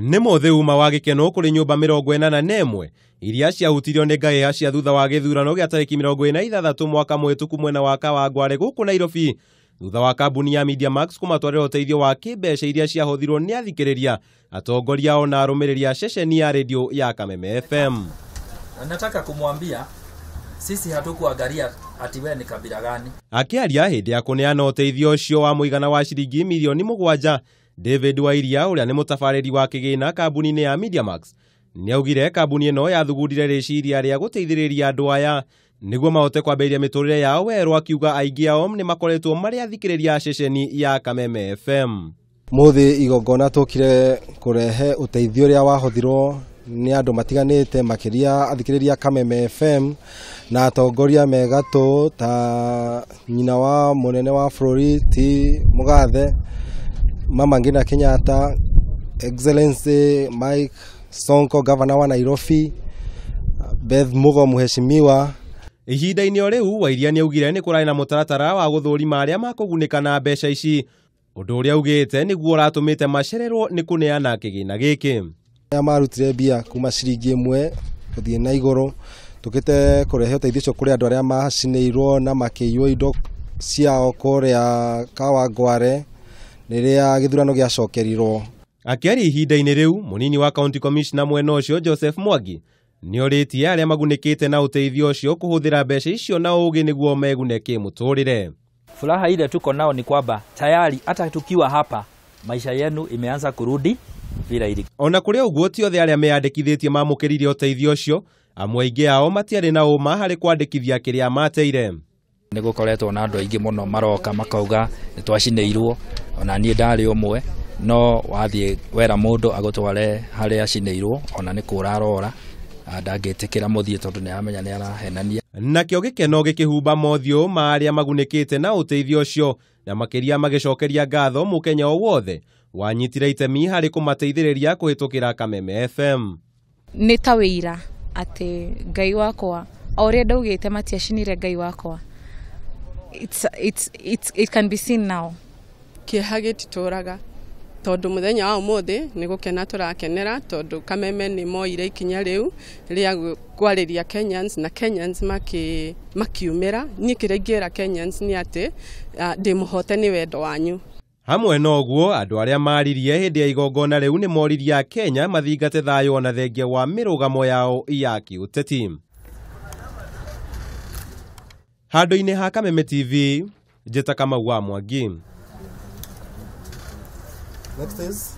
Nĩ mũthĩuma wa gĩkeno kũrĩ nyumba 41 iria ciahutirio nĩ ngahĩha cia thutha wa githurano gĩa tarĩki 26 mwaka mũhĩtũku mwena wa Kawangware gũkũ Nairobi, thutha wa kambuni ya Mediamax kumatwarĩra ũteithio wa kĩmbeca iria ciahũthirwo nĩ athikĩrĩria, atongoria o na arũmĩrĩri a ceceni ya redio ya Kameme Fm. Nataka kumwambia sisi hatukuangalia ati wewe ni kabila gani. Akĩaria hĩndĩ ya kũneana ũteithio ũcio wa muigana wa ciringi mirioni mugwanja, David wa iria ũrĩa nĩ mũtabarĩri wa kĩgĩna kambuni-inĩ ya Mediamax nĩaugire kambuni ĩno yathugundire rĩciria rĩa gũteithĩrĩria andũ aya nĩguo mahote kwambĩrĩria mĩtũrĩre yao werũ, akiuga aingĩ ao nĩ makoretwo marĩ athikĩrĩria ceceni ya Kameme FM. Mũthĩ igongona tũkire kũrehe ũteithio ũrĩa wahũthirwo nĩ andũ matiganĩte makĩria athikĩrĩria Kameme FM na atongoria megatũ ta nyina wa mũnene wa bũrũri ti mũgathe Mama Ngina Kenyatta, Excellency Mike Sonko, Governor wa Nairobi, Beth Mugo Mheshimiwa. Ihinda-inĩ o rĩu wa iria nĩaugire nĩ kũrarĩ na mũtaratara wa gũthũrima arĩa makũgunĩka na mbeca ici, ũndũ ũrĩa augĩte nĩguo ũratũmĩte macererwo nĩ kũneana kĩgĩna gĩkĩ. Marutire mbia kuma ciringi 1 gũthiĩ na igũrũ, tũkĩte kũrehe ũteithio ũcio kũrĩ andũ arĩa macinĩirwo na makĩiywo indo ciao kũrĩa Kawangware rĩrĩa githurano gĩacokerirwo. Akĩaria ihinda-inĩ rĩu, mũnini wa County Commissioner mwena ũcio Joseph Mwangi nĩorĩtie arĩa magunĩkĩte na ũteithio ũcio kũhũthĩra mbeca icio na ũũgĩ nĩguo megunĩke mũtũrĩre. Furaha ile tuko nao ni kwamba tayari hata tukiwa hapa maisha yenu imeanza kurudi vile ilikuwa. Ona kũrĩ ũguo ti othe arĩa meyandĩkithĩtie mamũkĩrire ũteithio ũcio, amwe aingĩ ao matiarĩ na ũma harĩ kwandĩkithia kĩrĩa mateire. Nĩgũkoretwo na andũ aingĩ mũno maroka makauga nĩtwacinĩirwo, ona niĩ ndarĩ ũmwe, no wathiĩ wera mũndũ agũtware harĩa acinĩirwo ona nĩ kũrarora ndangĩtĩkĩra mũthiĩ tondũ nĩamenya nĩ arahenania. Nakĩo gĩkeno gĩkĩhumba mothiũ ma arĩa magunĩkĩte na ũteithio ũcio, na makĩria magĩcokeria ngatho mũkenya o wothe wanyitire itemi harĩ kũmateithĩrĩria kũhĩtũkĩra Kameme FM. Nĩ ta wĩira atĩ Ngai wakwa o ũrĩa ndaugĩte matiacinire Ngai wakwa. It can be seen now. Kĩeha gĩtitũraga tondũ mũthenya wa ũmũthĩ nĩ gũkena tũrakenera tondũ Kameme nĩ moire ikinya rĩu rĩa kwarĩria Kenyans na Kenyans makiumĩra. Niĩ kĩrĩa ingĩra Kenyans nĩ atĩ ndĩmũhote nĩ wendo wanyu. Hamwe na ũguo, andũ arĩa maririe hĩndĩ ya igongona rĩu nĩ moririe Kenya mathingate thayũ ona thengia wa mĩrũgamo yao ya kĩũteti. Handũ-inĩ ha Kameme TV, njĩta Kamau wa Mwangi. Next is